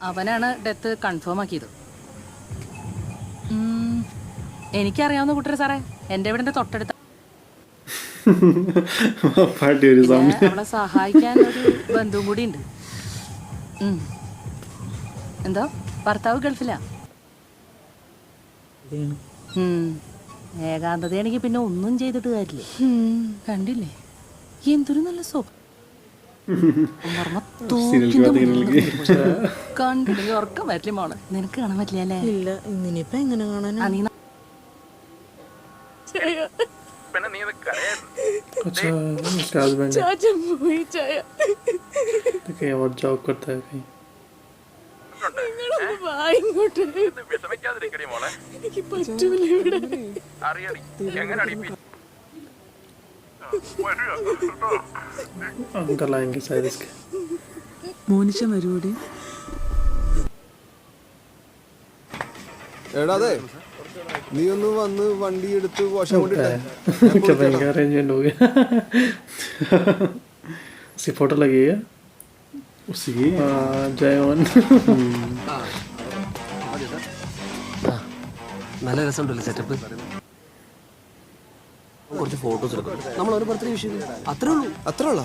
അവനാണ് death confirm ആക്കിയത്. എനിക്കറിയാവുന്ന കൂട്ടർ സാറേ, എൻ്റെ വീടിൻ്റെ തൊട്ടടുത്ത. അവളെ സഹായിക്കാൻ ഒരു ബന്ധുവും കൂടി ഉണ്ട്. എന്തോ ഭർത്താവ് ഗൾഫിലാ. ഏകാന്തതയാണെങ്കിൽ പിന്നെ ഒന്നും ചെയ്തിട്ട് കാര്യമില്ലേ. കണ്ടില്ലേ എന്തൊരു നല്ല സ്വഭാവം. കണ്ടില്ലെങ്കിൽ ഉറക്കം പറ്റില്ല മോളെ. നിനക്ക് കാണാൻ പറ്റില്ല അല്ലേ? ഇല്ല, ഇന്നിപ്പോ എങ്ങനെ കാണാനാ? മോനിച്ച മരുപടി എടാതെ നീ ഒന്ന് വന്ന് വണ്ടി എടുത്ത് വാഷാൻ फोटो लगी है उसी की जयवन നല്ല രസമുണ്ടല്ലോ സെറ്റപ്പ്. കുറച്ച് ഫോട്ടോസ് എടുക്കും. നമ്മൾ ഒരു ബർത്ത്ഡേ വിഷയം അത്രേ ഉള്ളൂ. അത്ര ഉള്ള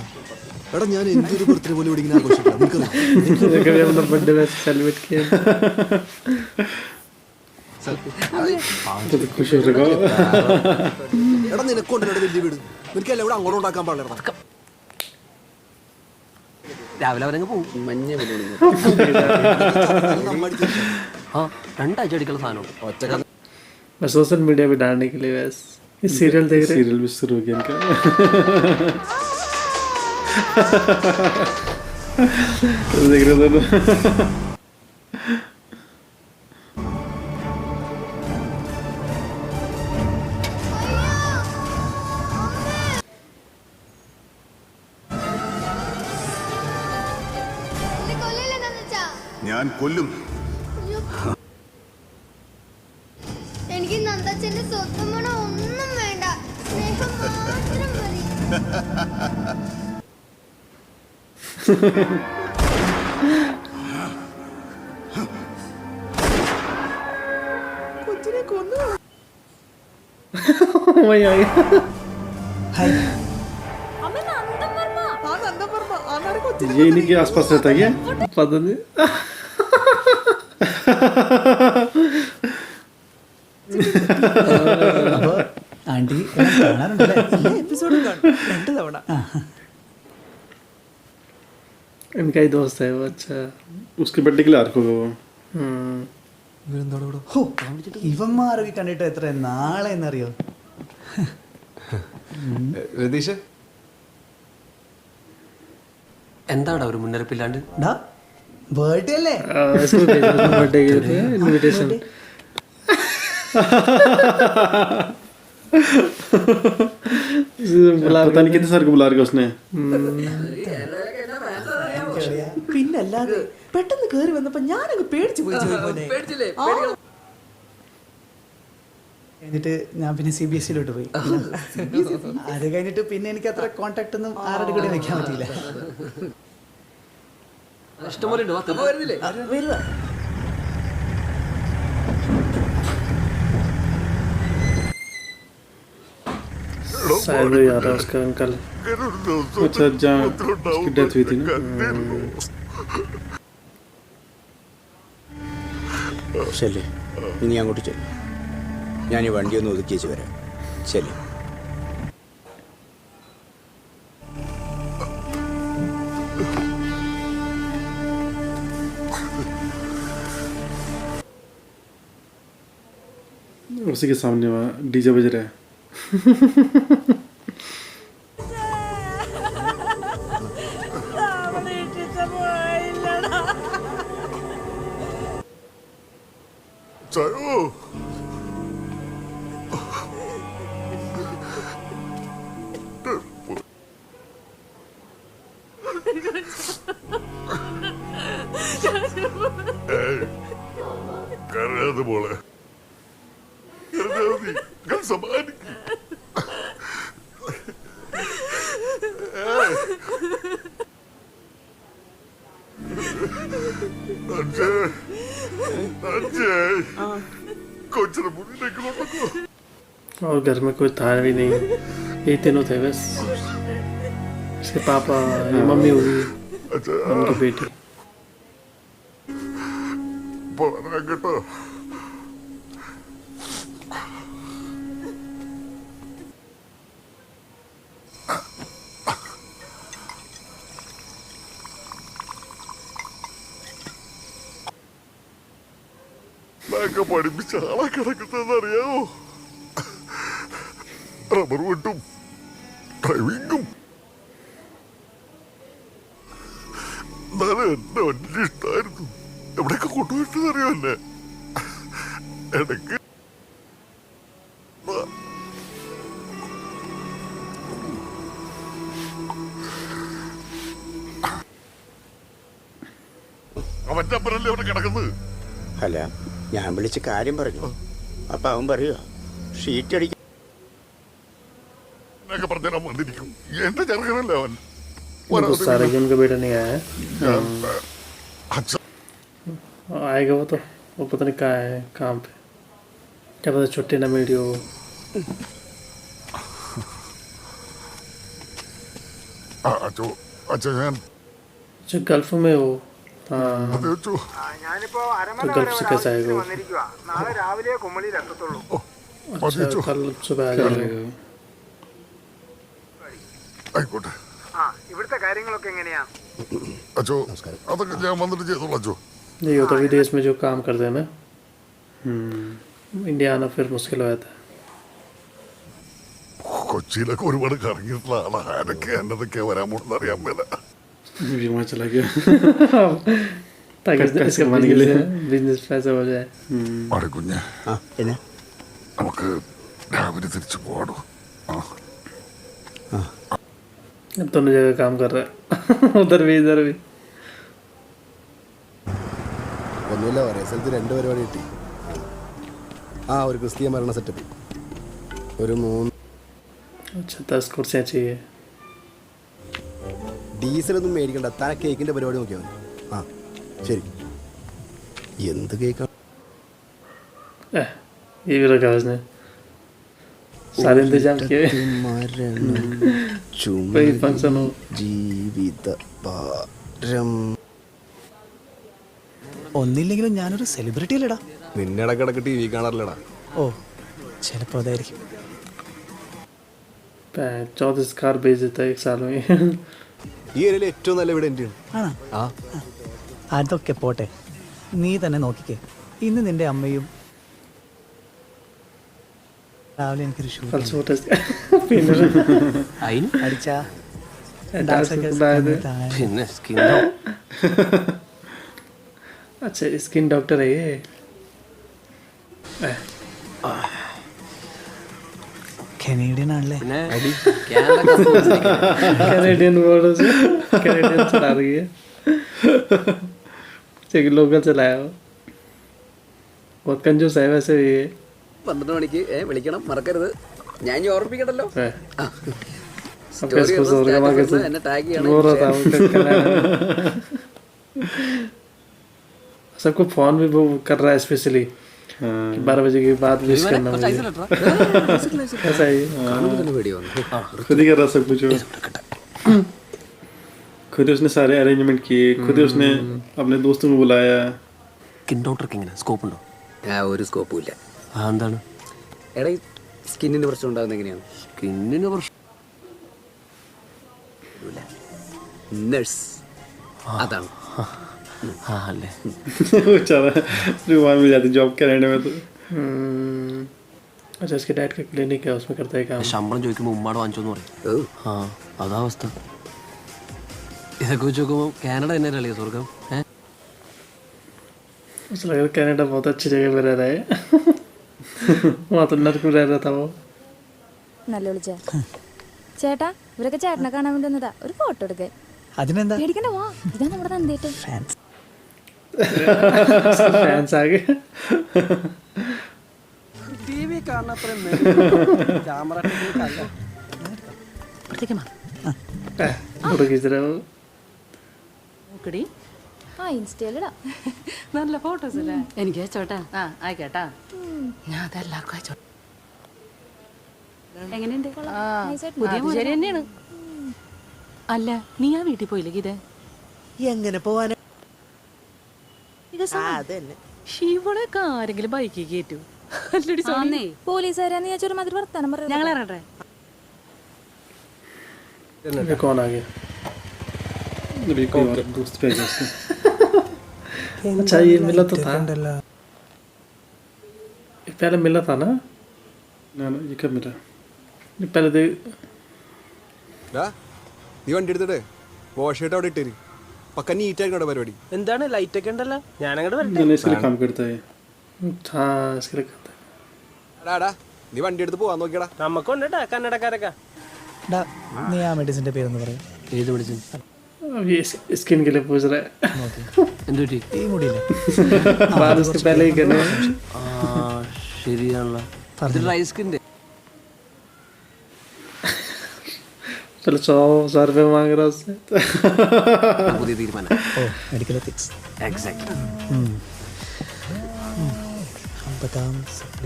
എടാ ഞാൻ എന്തൊരു ബർത്ത്ഡേ പോലെ ഇവിടെ ഇങ്ങനെ ആഘോഷിക്കാം. എടാ നിനക്കൊണ്ടോ വലിയ വീട്, നിനക്കല്ല ഇവിടെ അങ്ങോട്ട് ഉണ്ടാക്കാൻ പാടില്ല. രാവിലെ അവരങ്ങ് പോകും. മഞ്ഞ രണ്ടാഴ്ച അടിക്കുള്ള സാധനം. मैं सोशल मीडिया पे डालने के लिए बस ये सीरियल देख रहे. सीरियल भी शुरू हो गया इनका. देख रहे दोनों. ഞാൻ കൊല്ലും. എനിക്ക് നന്ദച്ചന്റെ സ്വത്തും പണം ഒന്നും വേണ്ട, സ്നേഹം മാത്രം മതി. കൊച്ചിനെ കൊന്നു. ये इन्हीं के आसपास रहता है क्या? पता नहीं. ആന്റി കാണാറുണ്ടല്ലേ? എപ്പിസോഡ് കാണും 2 തവണ. इनका ही दोस्त है वो. अच्छा उसके बर्थडे के लिए आर्क होगा वो. ഇവന്മാരൊക്കെ കണ്ടിട്ട് എത്ര നാളെ എന്നറിയോ? രതീഷ് എന്താടാ ഒരു മുന്നറിയിപ്പില്ലാണ്ട്? ബർത്ത്ഡേ അല്ലേ? बर्थडे के लिए इनविटेशन. पता नहीं कितने सारे को बुला रखा उसने. പിന്നല്ലാതെ പെട്ടെന്ന് കേറി വന്നപ്പോ ഞാനങ്ങ് പേടിച്ചു പോയി. കഴിഞ്ഞിട്ട് ഞാൻ പിന്നെ CBSE പോയി. അത് കഴിഞ്ഞിട്ട് പിന്നെ എനിക്ക് അത്ര കോണ്ടാക്ട് ഒന്നും ആരുടെ കൂടെ വെക്കാൻ പറ്റിയില്ല. ഇഷ്ടംപോലെ വരുക. शायद वो याद है उसका अंकल. अच्छा जहाँ उसकी डेथ हुई थी ना. ശരി, ഇനി അങ്ങോട്ട് ചെല്ലും. ഞാൻ ഈ വണ്ടി ഒന്ന് ഒതുക്കി വെച്ച് വരാം. ശരി. उसी के सामने वहाँ डीजे बज रहा है. കരയാതെ മോളെ, സമാധാനിക്കും. കൊച്ചിനെ മുന്നിലേക്ക് കൊണ്ടുപോ. और घर में कोई था भी नहीं, ये तीनों थे बस। इसके पापा, ये मम्मी होगी, उनकी बेटी। പോരാ കേട്ടോ. ഒക്കെ പഠിപ്പിച്ച ആളെ കിടക്കുന്നറിയാമോ? റബ്ബർ വെട്ടും ഡ്രൈവിങ്ങും. എന്നാലും എന്നെ വലിയ ഇഷ്ടമായിരുന്നു. എവിടെയൊക്കെ കൊണ്ടുപോയിട്ടറിയോ എന്നെ ഇടയ്ക്ക്. അവന്റെ അപ്പനല്ലേ അവിടെ കിടക്കുന്നത്. അല്ല, ഞാൻ വിളിച്ച് കാര്യം പറഞ്ഞു. അപ്പം അവൻ പറയുക ഷീറ്റ് അടിക്കാൻ പറഞ്ഞാൽ വന്നിരിക്കും. എന്റെ ചെറുക്കനല്ലേ അവൻ. गुस्सा आ रही है, उनका बेटा नहीं आया है। आएगा वो पता नहीं कहाँ है, काम पे, क्या पता छुट्टी ना मिली हो। അച്ഛാ ഞാൻ जो गल्फ में हो, हाँ, അത് വെച്ചു. तो गल्फ से कैसे आएगा वो? अच्छा, कल सुबह आ जाएगा। ആയിക്കോട്ടെ. ഇവിടുത്തെ കാര്യങ്ങളൊക്കെ എങ്ങനെയാ? അച്ഛോ അതൊക്കെ ഞാൻ വന്നിട്ട് ചെയ്തോളാം അച്ഛോ. नहीं होता विदेश में जो काम करते हैं ना, इंडिया आना फिर मुश्किल हो जाता है। കൊച്ചിയിലൊക്കെ ഒരുപാട് കറങ്ങിയിട്ടുള്ള ആളാ. ആരൊക്കെ എന്നതൊക്കെ വരാൻ പോകുന്ന അറിയാൻ മേല. भी वहाँ चला गया। ताकि पैसे कमाने के लिए। बिजनेस पैसा हो जाए। മാറി കുഞ്ഞ്, ആ എന്നാ നമുക്ക് രാവിലെ തിരിച്ചു പോവാടോ. दोनों जगह काम कर रहा है, उधर भी इधर भी। ഒന്നുമില്ല, ഒരേ സ്ഥലത്ത് 2 പരിപാടി കിട്ടി. ഒരു ക്രിസ്തീയ മരണ സെറ്റപ്പ്, ഒരു 3 अच्छा 10 कुर्सियाँ चाहिए। ഡീസലൊന്നും മേടിക്കണ്ട, താൻ കേക്കിന്റെ പരിപാടി നോക്കിയാൽ മതി. ശരി. എന്ത് കേക്കാണ്? ये भी रखा है उसने, सारे इंतजाम किए। कोई फंक्शन हो, ജീവിത ഭാരം. ഒന്നില്ലെങ്കിലും ഞാനൊരു സെലിബ്രിറ്റി അല്ലടാ. നിന്നെ ഇടക്കിടക്ക് TV കാണാറില്ലടാ. ഓ, ചിലപ്പോ അതായിരിക്കും. 34 कार बेच देता है 1 साल में। ഈ ഏരിയയിലെ ഏറ്റവും നല്ല വീട് എന്റെയാണ്. ആണോ? അതൊക്കെ പോട്ടെ, നീ തന്നെ നോക്കിക്കേ. ഇന്ന് നിന്റെ അമ്മയും രാവിലെ എനിക്കൊരു ഷൂ कल छोटे അതിന് അടിച്ചാ പിന്നെ സ്കിൻ अच्छा स्किन डॉक्टर है ये। കനേഡിയൻ ആണല്ലേ? പിന്നെ കാനഡ कैनेडियन बोल रहे से कैनेडियन चला रही है, लेकिन लोकल चलाया वो बहुत कंजूस है वैसे भी ये। 12 മണിക്ക് വിളിക്കണം, മറക്കരുത്. ഞാൻ ഓർമ്മിപ്പിക്കട്ടല്ലോ. सबका स्कूल से होगा कैसे എന്നെ ടാഗ് ചെയ്യണം. बोल रहा था वो सबको फोन भी वो कर रहा है स्पेशली 12 बजे के बाद विश करना मुझे, ऐसा ही। खुद ही कर रहा सब कुछ वो। खुद ही उसने सारे अरेंजमेंट किए, खुद ही उसने अपने दोस्तों को बुलाया। സ്കിൻ ഡോക്ടർക്ക് എങ്ങനെ സ്കോപ്പ് ഉണ്ടോ? ഒരു സ്കോപ്പും ഇല്ല. എന്താണ് എടാ, സ്കിന്നിന് പ്രശ്നം ഉണ്ടാകുന്നത് എങ്ങനെയാണ്? സ്കിന്നിന് പ്രശ്നം? നഴ്സ് അതാണ്. അല്ലേ? बेचारा रुमाल मिल जाती जॉब कनाडा में तो। अच्छा इसके डैड का क्लिनिक है, उसमें करता है काम। ശമ്പളം ചോദിക്കുമ്പോൾ ഉമ്മാട് വാങ്ങിച്ചോന്ന് പറയും. അതാ അവസ്ഥ. ഇതൊക്കെ വെച്ച് നോക്കുമ്പോൾ കാനഡ തന്നെ അല്ലേ സ്വർഗം? उसे लग रहा है कनाडा बहुत अच्छी जगह पे रह रहा है। वहाँ तो नर्क में रह रहा था वो। നല്ല വിളിച്ച ചേട്ടാ, ഇവരൊക്കെ ചേട്ടനെ കാണാൻ വേണ്ടി വന്നതാ. ഒരു ഫോട്ടോ എടുക്കാൻ. അതിനെന്താ? പേടിക്കണ്ട, വാ. ഇതാ നമ്മുടെ നന്ദേട്ടൻ. फैंस आ गए। ടിവി കാണാത്ര ക്യാമറ फोटो खींच रहे हो। നോക്കടി, ആ ഇൻസ്റ്റയിലിടാം. നല്ല ഫോട്ടോസ് അല്ലേ? എനിക്ക് അയച്ചോട്ടാ. ആ ആയിക്കോട്ടാ. ഞാൻ അതെല്ലാവർക്കും അയച്ചോട്ടെ. എങ്ങനെയുണ്ട്? ആ, അത് ശരി തന്നെയാണ്. അല്ല നീ ആ വീട്ടിൽ പോയില്ലേ ഗീത? എങ്ങനെ പോവാനാ? അതന്നെ ശിവളൊക്കെ ആരെങ്കിലും ബൈക്കിൽ കയറ്റു? അല്ലടി സോണി. പോലീസുകാരെന്ന് ഞാൻ ചൊരു മാതിരി വർത്താനം പറഞ്ഞു. ഞങ്ങൾ ഇറങ്ങട്ടെ. ये कौन आ गया? अभी कोई और दोस्त भेजा उसने. अच्छा ये मिला तो था. ये पहले मिला था ना? ना ये कब मिला? ये पहले दे. നീ വണ്ടി എടുത്തിട്ട് വാഷ് അവിടെ ഇട്ടേര്. പക്ക നീറ്റായിരിക്കും പരിപാടി. എന്താണ് ലൈറ്റ് ഒക്കെ ഉണ്ടല്ലോ? ഞാനങ്ങോട്ട് मैंने इसके लिए काम करता है. हाँ इसके लिए करता है. നീ വണ്ടി എടുത്ത് പോവാൻ നോക്കിയടാ. നമുക്കുണ്ട് കന്നടക്കാരൊക്കെ. നീ ആ മെഡിസിൻ്റെ പേരൊന്ന് പറയും. ഏത് മെഡിസിൻ? अब ये स्किन के लिए पूछ रहा है. എന്ത് പറ്റി? ഈ മുടിയില്ലേ? बाल उसके पहले ही करने. ശരിയാണല്ലോ. ഇത് ഡ്രൈ സ്കിൻ്റെ. चलो 100 रुपये मांग रहा उससे. പുതിയ തീരുമാനം. ഓ മെഡിക്കൽ എത്തിക്സ്. എക്സാക്ട്.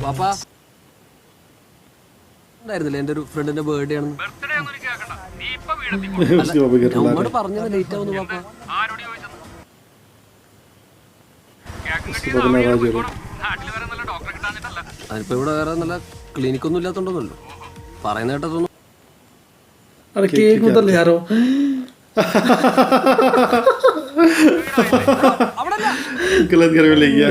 പാപ്പാ ഉണ്ടായിരുന്നില്ല എൻ്റെ ഒരു ഫ്രണ്ടിന്റെ ബർത്ത്ഡേ ആണെന്ന്. उसके बाबू के നമ്മോട് പറഞ്ഞത് ലേറ്റ് ആവുന്നു പാപ്പ. അതിപ്പോ ഇവിടെ വേറെ നല്ല ക്ലിനിക് ഒന്നും ഇല്ലാത്തോണ്ടല്ലോ പറയുന്ന കേട്ടതൊന്നും. अरे केक उधर ले आ रहा हूँ. गलत घर में ले गया.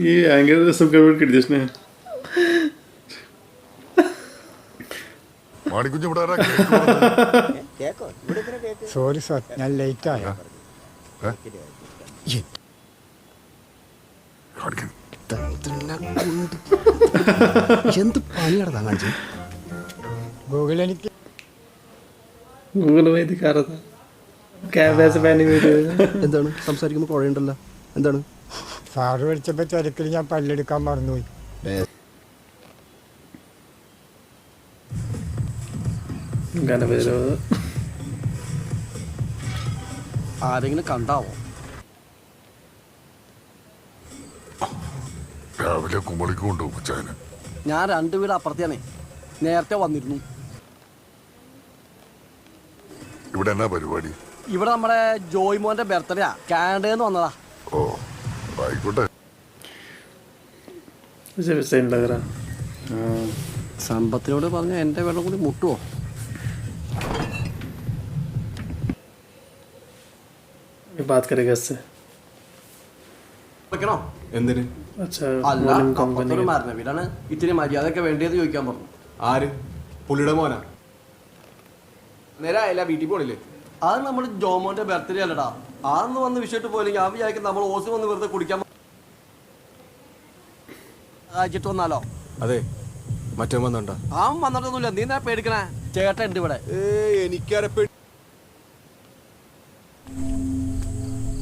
ये एंगल सब गड़बड़ कर दिया उसने. മാണിക്കുഞ്ഞ് ഇവിടെ ആരാ? സോറി സാർ ഞാൻ ലേറ്റ് ആയോ? കാണിക്കുന്നു. എന്ത് പണിയാണ് താൻ കാണിച്ചത്? ഗൂഗിൾ എനിക്ക് गूगल में दिखा रहा था. क्या वैसे पहनी हुई थी. എന്താണ് സംസാരിക്കുമ്പോൾ കുഴയുണ്ടല്ലോ? എന്താണ്? സാറ് വിളിച്ചപ്പോൾ തിരക്കിൽ ഞാൻ പല്ലെടുക്കാൻ മറന്നുപോയി. गाना बज रहा था. ആരെങ്കിലും കണ്ടാവോ? രാവിലെ കുമളിക്ക് കൊണ്ടുപോകും ചായന്. ഞാൻ 2 വീട് അപ്പുറത്തെയാണേ. നേരത്തെ വന്നിരുന്നു. ഇവിടെ എന്നാ പരിപാടി? ഇവിടെ നമ്മുടെ ജോയ് മോന്റെ ബർത്ത്ഡേയാ. കാനഡയിൽ നിന്ന് വന്നതാ. ഓ ആയിക്കോട്ടെ. मुझे वैसे नहीं लग रहा. സമ്പത്തിനോട് പറഞ്ഞ എൻ്റെ വെള്ളം കൂടി മുട്ടുവോ? बात करेगा इससे. വെക്കണോ? എന്തിന്? अच्छा അല്ല वॉल्यूम कम അപ്പുറത്തൊരു करने മരണ വീടാണ്. ഇത്തിരി മര്യാദയൊക്കെ വേണ്ടിയത് ചോദിക്കാൻ പറഞ്ഞു. ആര്? പുള്ളിയുടെ മോനാ? നേരെ ആയില്ല, വീട്ടിൽ പോണില്ലേ? അത് നമ്മുടെ ജോമോന്റെ ബർത്ത്ഡേ അല്ലടാ. ആന്ന് വന്ന് വിഷയത്ത് പോലും ഞാൻ വിചാരിക്കും നമ്മൾ ഓസ് വന്ന് വെറുതെ കുടിക്കാൻ അയച്ചിട്ട് വന്നാലോ. അതെ മറ്റേ വന്നോണ്ടാ? അവൻ വന്നിട്ടൊന്നുമില്ല. നീ എന്നാ പേടിക്കണേ? ചേട്ടൻ ഉണ്ട് ഇവിടെ. എനിക്കാരെ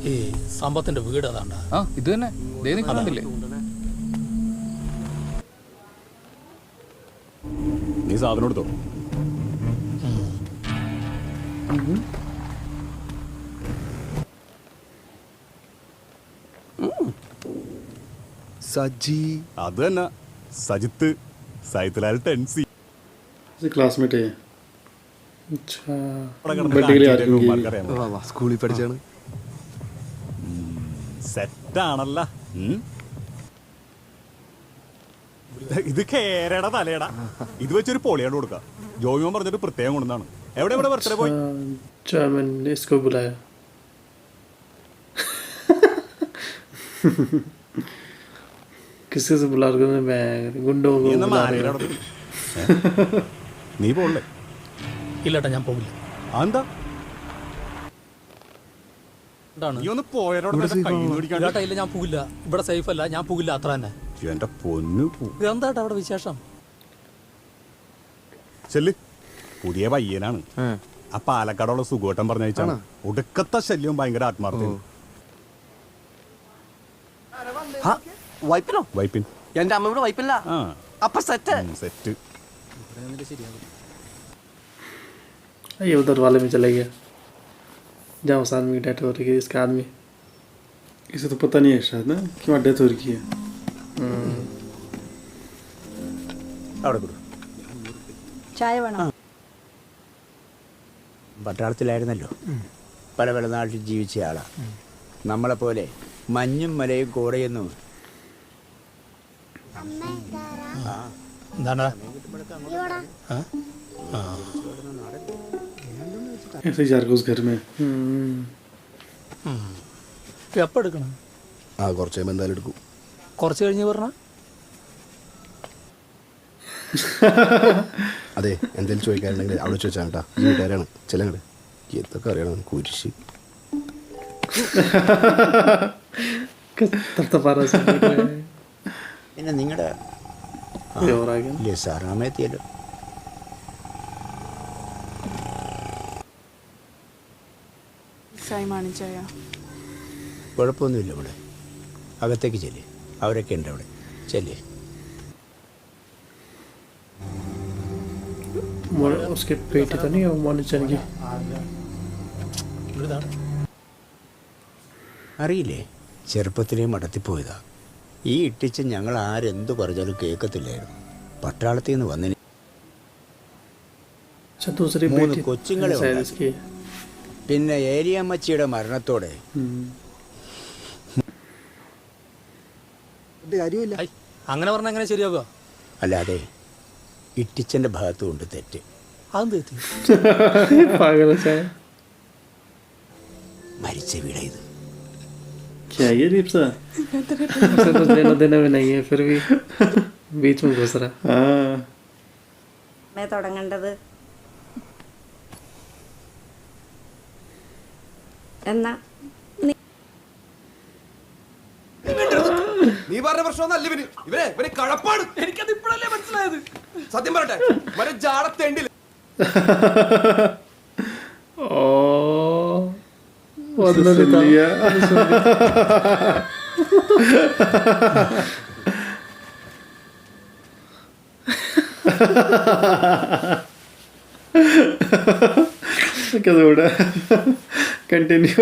ഈ സമ്പത്തിന്റെ വീട് അതാണ്ടാ. ഇത് തന്നെ കണ്ടില്ലേ? നീ സാധനം എടുത്തോ? സജി. അത് തന്നെ സജിത്ത് സൈത്തലാൽ ടെൻസി क्लासमेट है. अच्छा സ്കൂളിൽ പഠിച്ചാണ്. സെറ്റാണല്ല. ഇത് കേരയുടെ തലയടാ. ഇത് വെച്ചൊരു പൊളിയാണ്ട് കൊടുക്കാം. ജോയിമോൻ പറഞ്ഞിട്ട് പ്രത്യേകം കൊണ്ടാണ്. എവിടെ എവിടെ ബർത്ത്ഡേ പോയി? जर्मन ने इसको बुलाया. किसी से बुला रहा मैं गुंडों को बुला रहा हूं. നീ പോണ്ടേ? ഇല്ലട്ടാ ഞാൻ പോകില്ല. എന്താ എന്താണ്? നീ ഒന്ന് പോയരോട് ഇല്ലാട്ടാ ഇല്ല ഞാൻ പോകില്ല. ഇവിടെ സേഫ് അല്ല. ഞാൻ പോകില്ല അത്ര തന്നെ. എന്റെ പൊന്നു എന്താട്ടാ അവിടെ വിശേഷം? ചെല്ല്. പുതിയ പയ്യനാണ്. ആ പാലക്കാടുള്ള സുഖോട്ടം പറഞ്ഞാണ്. ഒടുക്കത്തെ ശല്യവും ഭയങ്കര ആത്മാർത്ഥവും. വൈപ്പിനോ? വൈപ്പിൻ എന്റെ അമ്മയുടെ വൈപ്പില്ല. അപ്പൊ സെറ്റ്. ये उधर वाले में चले गया जहाँ उस आदमी की डेथ हो रही है, इसका आदमी। इसे तो पता नहीं है शायद ना कि वहाँ डेथ हो रही है। ചായ വേണം? പട്ടാളത്തിലായിരുന്നല്ലോ, പല പല നാട്ടിൽ ജീവിച്ച ആളാ. നമ്മളെപ്പോലെ മഞ്ഞും മലയും കോടയൊന്നും എന്താണ് ऐसे ही जा रहा है उस घर में। എപ്പോൾ എടുക്കണം? ആ കുറച്ച് കഴിയുമ്പോൾ എന്തായാലും എടുക്കും. കുറച്ച് കഴിഞ്ഞ് പറഞ്ഞ അതെ, എന്തെങ്കിലും ചോദിക്കാനുണ്ടെങ്കിൽ അവിടെ ചോദിച്ചാൽ കേട്ടാ. വീട്ടുകാരാണ് ചിലങ്ങട് എന്തൊക്കെ അറിയണം. കുരിശ് പിന്നെ നിങ്ങളുടെ സാറാമെത്തിയല്ലോ. കുഴപ്പമൊന്നുമില്ല, ഇവിടെ അകത്തേക്ക് ചെല്ലേ, അവരൊക്കെ ഉണ്ട് അവിടെ. ചെല്ലേ. उसके पेट तो नहीं है वो मॉनिटर की। അറിയില്ലേ, ചെറുപ്പത്തിലേ മടത്തിപ്പോയതാ. ഈ ഇട്ടിച്ച് ഞങ്ങൾ ആരെന്തു പറഞ്ഞാലും കേൾക്കത്തില്ലായിരുന്നു. പട്ടാളത്തിൽ നിന്ന് വന്നതിന് 3 കൊച്ചുങ്ങളെ ഉണ്ടാക്കി. പിന്നെ ഏലിയമ്മച്ചിയുടെ മരണത്തോടെ അങ്ങനെ പറഞ്ഞാൽ എങ്ങനെ ശരിയാകുക? അല്ലാതെ ഇട്ടിച്ചൻ്റെ ഭാഗത്തുകൊണ്ട് തെറ്റ്. അത് തെറ്റി മരിച്ച വീടാ ഇത്. क्या ये दीप सा उसे तो लेना देना भी नहीं है, फिर भी बीच में घुस रहा। मैं തുടങ്ങേണ്ടത് എന്നാ നീ പറഞ്ഞ പ്രശ്നമൊന്നല്ല ഇവന്. ഇവനെ കഴപ്പാണ്. എനിക്കത് ഇപ്പോഴല്ലേ മനസ്സിലായത്. സത്യം പറയട്ടെ, മറ്റേ ജാടത്തേണ്ടില്ല. कंटिन्यू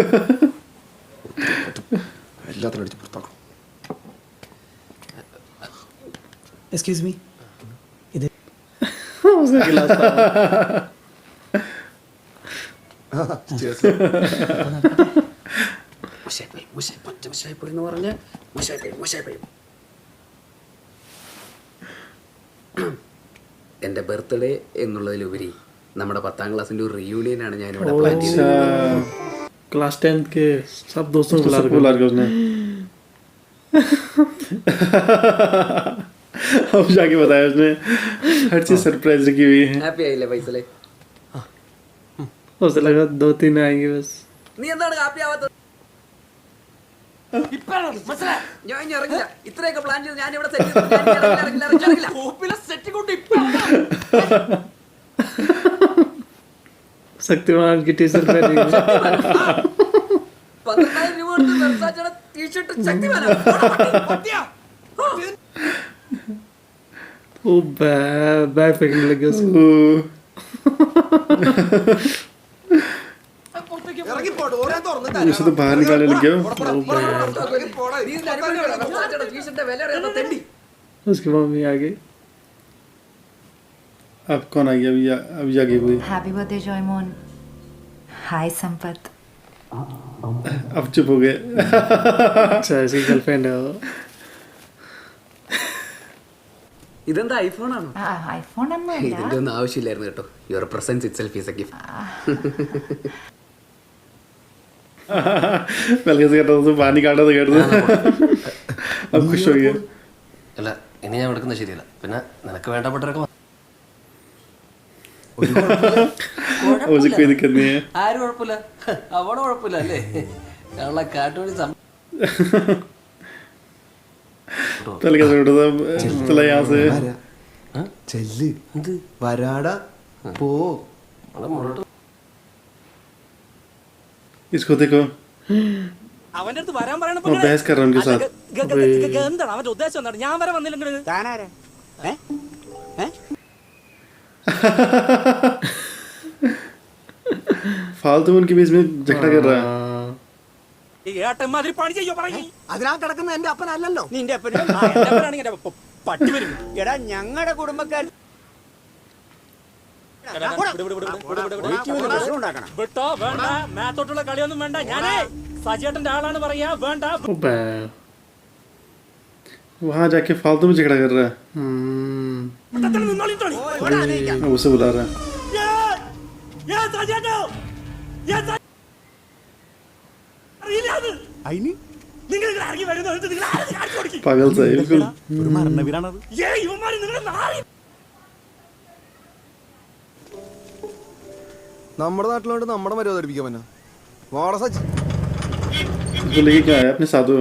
എല്ലാത്തിനും അടിച്ച് പുറത്താക്കണം. एक्सक्यूज मी, इधर उसका गिलास था। എൻ്റെ ബർത്ത്ഡേ എന്നുള്ളതിലുപരി നമ്മുടെ 10ാം ക്ലാസ്സിൻ്റെ ഒരു റീയൂണിയനാണ് ഞാനിവിടെ പ്ലാൻ ചെയ്തത്. क्लास 10 के सब दोस्तों को बुला के उसने अब जाके बताया उसने हर चीज सरप्राइज रखी हुई है. ഹാപ്പി ആയില്ലേ പൈസലേ? उसे लगा 2-3 आएंगे बस. നീ എന്താണ് ഹാപ്പി ആവാത്തത്? ഞാൻ ഇനി ഇറങ്ങില്ല. ഇത്രയൊക്കെ പ്ലാൻ ചെയ്ത് ഞാൻ ഇവിടെ സെറ്റ് शक्तिमान की टी-शर्ट पहनी 12,000 രൂപ കൊടുത്ത് വെർസാച്ചയുടെ ടീഷർട്ട് ശക്തിമാനാ. वो बैग फेंकने लगे उसको. उसे तो बाहर निकालने लग गया. उसकी मम्मी आ गई. अब कौन आ गया? अभी आ गई कोई. Happy birthday Joymon. Hi Sampath. अब चुप हो गए. अच्छा ऐसी गर्लफ्रेंड है वो. ഇതെന്താ ഐഫോണാണോ? ഐഫോൺ ഒന്നുമല്ല. ഇതിന്റെ ഒന്നും ആവശ്യമില്ലായിരുന്നു കേട്ടോ. Your presence itself is a gift. बल्कि से कहता तो पानी काटा तो कर दो. अब खुश हो गया. അല്ല ഇനി ഞാൻ എടുക്കുന്നത് ശരിയല്ല. പിന്നെ നിനക്ക് വേണ്ടപ്പെട്ടവരൊക്കെ मुझे कोई दिक्कत नहीं है. ആരും കുഴപ്പമില്ല. അവള് കുഴപ്പമില്ല അല്ലേ? ഞങ്ങളെ കാട്ടുവഴി पहले कैसे उठा था? चला यहाँ से. ചെല്ല് വരാടാ പോ. इसको देखो. അവന്റെ അടുത്ത് വരാൻ പറയണ वो बहस कर रहा है उनके साथ. എന്താണ് അവന്റെ ഉദ്ദേശം? എന്താണ്? ഞാൻ വരെ വന്നില്ലെങ്കിൽ फालतू उनके बीच में झगड़ा कर रहा है ഏട്ടന്മാതിരി പണി ചെയ്യോ പറയും അതിനാ കിടക്കുന്ന എന്റെ അപ്പനല്ലല്ലോ നിന്റെ അപ്പനാണെങ്കിൽ പട്ടി വരും എടാ ഞങ്ങളുടെ കുടുംബക്കാർ വിട്ടോ വേണ്ട മേത്തോട്ടുള്ള കളിയൊന്നും വേണ്ട ഞാനേ സജേട്ടന്റെ ആളാണ് പറയാ വേണ്ട ओबे वहाँ जाके फालतू में झगड़ा कर रहा है उसे बुला रहा है पागल सा है बिल्कुल ഒരു മരണവീരാണത് നമ്മുടെ നാട്ടിലോട്ട് നമ്മുടെ മര്യാദ പഠിപ്പിക്കാൻ പറ്റാ വാട സജി तो लेके क्या है अपने साधु